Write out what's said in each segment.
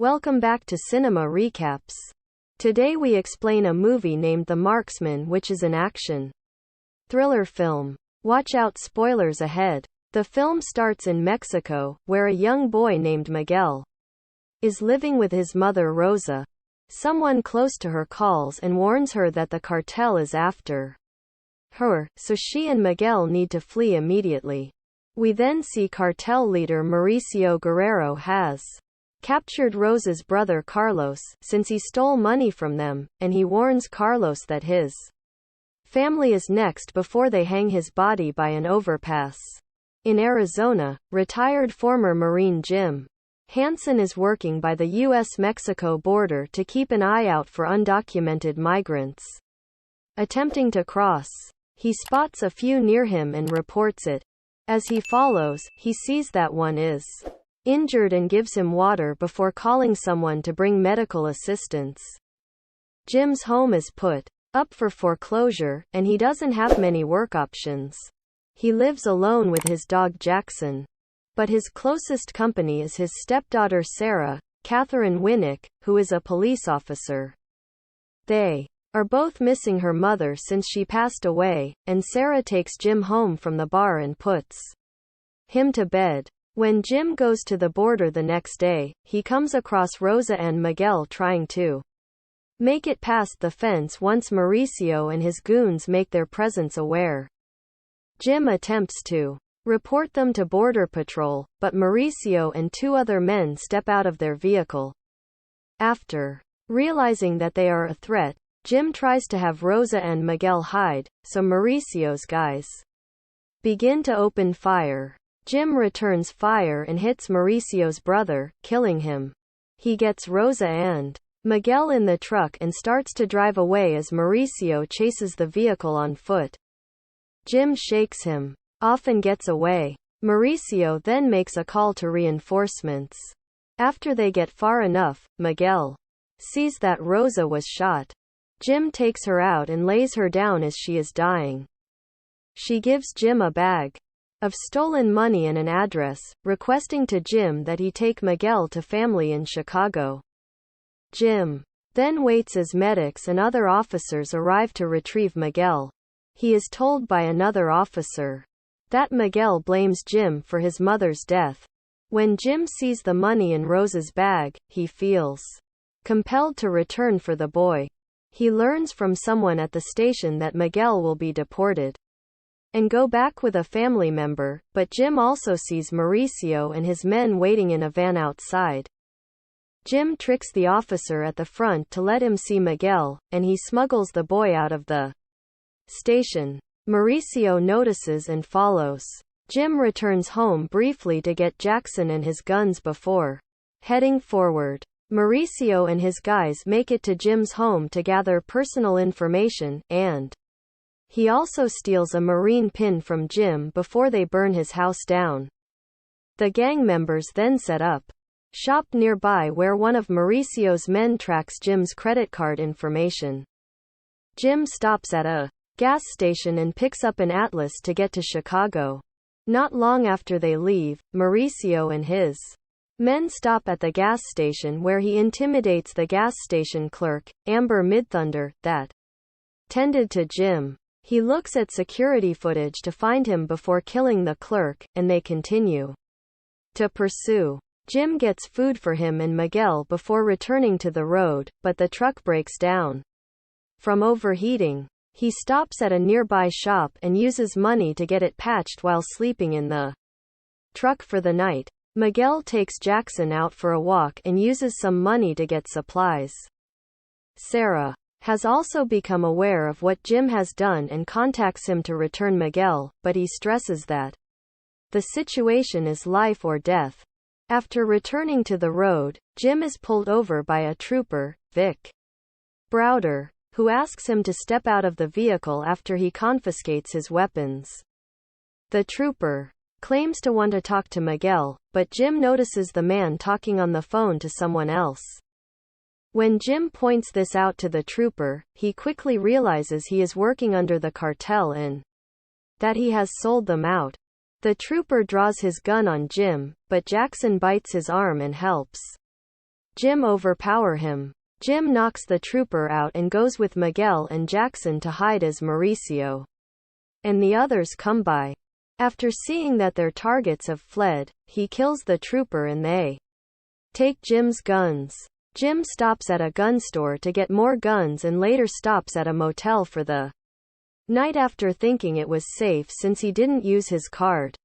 Welcome back to Cinema Recaps. Today we explain a movie named The Marksman, which is an action thriller film. Watch out, spoilers ahead. The film starts in Mexico, where a young boy named Miguel is living with his mother Rosa. Someone close to her calls and warns her that the cartel is after her, so she and Miguel need to flee immediately. We then see cartel leader Mauricio Guerrero has captured Rosa's brother Carlos, since he stole money from them, and he warns Carlos that his family is next before they hang his body by an overpass. In Arizona, retired former Marine Jim Hansen is working by the U.S.-Mexico border to keep an eye out for undocumented migrants attempting to cross. He spots a few near him and reports it. As he follows, he sees that one is injured and gives him water before calling someone to bring medical assistance. Jim's home is put up for foreclosure, and he doesn't have many work options. He lives alone with his dog Jackson. But his closest company is his stepdaughter Sarah, Catherine Winnick, who is a police officer. They are both missing her mother since she passed away, and Sarah takes Jim home from the bar and puts him to bed. When Jim goes to the border the next day, he comes across Rosa and Miguel trying to make it past the fence once Mauricio and his goons make their presence aware. Jim attempts to report them to Border Patrol, but Mauricio and two other men step out of their vehicle. After realizing that they are a threat, Jim tries to have Rosa and Miguel hide, so Mauricio's guys begin to open fire. Jim returns fire and hits Mauricio's brother, killing him. He gets Rosa and Miguel in the truck and starts to drive away as Mauricio chases the vehicle on foot. Jim shakes him off and gets away. Mauricio then makes a call to reinforcements. After they get far enough, Miguel sees that Rosa was shot. Jim takes her out and lays her down as she is dying. She gives Jim a bag of stolen money and an address, requesting to Jim that he take Miguel to family in Chicago. Jim then waits as medics and other officers arrive to retrieve Miguel. He is told by another officer that Miguel blames Jim for his mother's death. When Jim sees the money in Rosa's bag, he feels compelled to return for the boy. He learns from someone at the station that Miguel will be deported and go back with a family member, but Jim also sees Mauricio and his men waiting in a van outside. Jim tricks the officer at the front to let him see Miguel, and he smuggles the boy out of the station. Mauricio notices and follows. Jim returns home briefly to get Jackson and his guns before heading forward. Mauricio and his guys make it to Jim's home to gather personal information, and he also steals a Marine pin from Jim before they burn his house down. The gang members then set up shop nearby where one of Mauricio's men tracks Jim's credit card information. Jim stops at a gas station and picks up an atlas to get to Chicago. Not long after they leave, Mauricio and his men stop at the gas station where he intimidates the gas station clerk, Amber Midthunder, that tended to Jim. He looks at security footage to find him before killing the clerk, and they continue to pursue. Jim gets food for him and Miguel before returning to the road, but the truck breaks down from overheating. He stops at a nearby shop and uses money to get it patched while sleeping in the truck for the night. Miguel takes Jackson out for a walk and uses some money to get supplies. Sarah has also become aware of what Jim has done and contacts him to return Miguel, but he stresses that the situation is life or death. After returning to the road, Jim is pulled over by a trooper, Vic Browder, who asks him to step out of the vehicle after he confiscates his weapons. The trooper claims to want to talk to Miguel, but Jim notices the man talking on the phone to someone else. When Jim points this out to the trooper, he quickly realizes he is working under the cartel and that he has sold them out. The trooper draws his gun on Jim, but Jackson bites his arm and helps Jim overpower him. Jim knocks the trooper out and goes with Miguel and Jackson to hide as Mauricio and the others come by. After seeing that their targets have fled, he kills the trooper and they take Jim's guns. Jim stops at a gun store to get more guns and later stops at a motel for the night after thinking it was safe since he didn't use his card.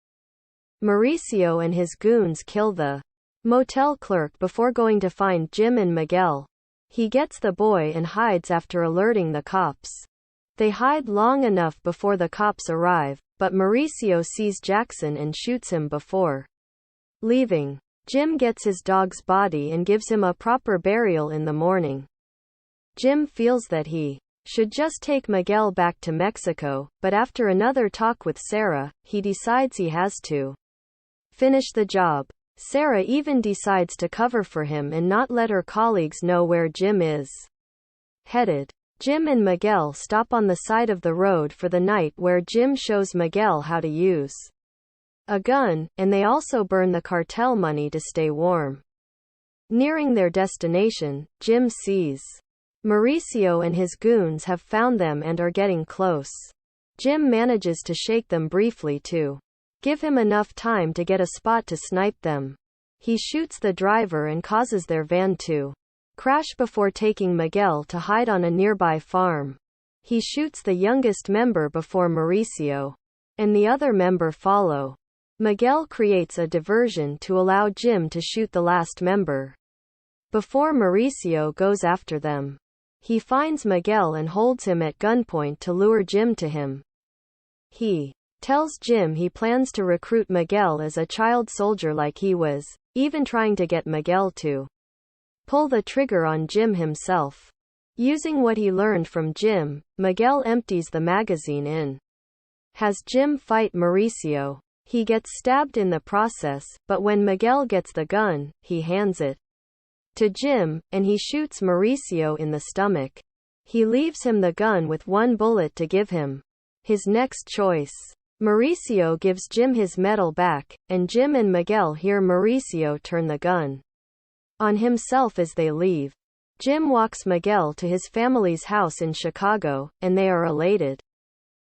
Mauricio and his goons kill the motel clerk before going to find Jim and Miguel. He gets the boy and hides after alerting the cops. They hide long enough before the cops arrive, but Mauricio sees Jackson and shoots him before leaving. Jim gets his dog's body and gives him a proper burial in the morning. Jim feels that he should just take Miguel back to Mexico, but after another talk with Sarah, he decides he has to finish the job. Sarah even decides to cover for him and not let her colleagues know where Jim is headed. Jim and Miguel stop on the side of the road for the night where Jim shows Miguel how to use a gun, and they also burn the cartel money to stay warm. Nearing their destination, Jim sees Mauricio and his goons have found them and are getting close. Jim manages to shake them briefly to give him enough time to get a spot to snipe them. He shoots the driver and causes their van to crash before taking Miguel to hide on a nearby farm. He shoots the youngest member before Mauricio and the other member follow. Miguel creates a diversion to allow Jim to shoot the last member before Mauricio goes after them. He finds Miguel and holds him at gunpoint to lure Jim to him. He tells Jim he plans to recruit Miguel as a child soldier like he was, even trying to get Miguel to pull the trigger on Jim himself. Using what he learned from Jim, Miguel empties the magazine and has Jim fight Mauricio. He gets stabbed in the process, but when Miguel gets the gun, he hands it to Jim, and he shoots Mauricio in the stomach. He leaves him the gun with one bullet to give him his next choice. Mauricio gives Jim his medal back, and Jim and Miguel hear Mauricio turn the gun on himself as they leave. Jim walks Miguel to his family's house in Chicago, and they are elated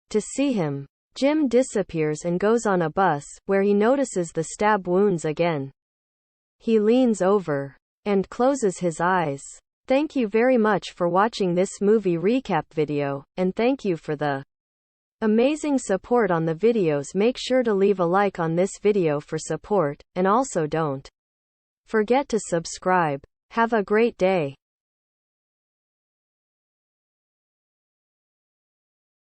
to see him. Jim disappears and goes on a bus, where he notices the stab wounds again. He leans over and closes his eyes. Thank you very much for watching this movie recap video, and thank you for the amazing support on the videos. Make sure to leave a like on this video for support, and also don't forget to subscribe. Have a great day.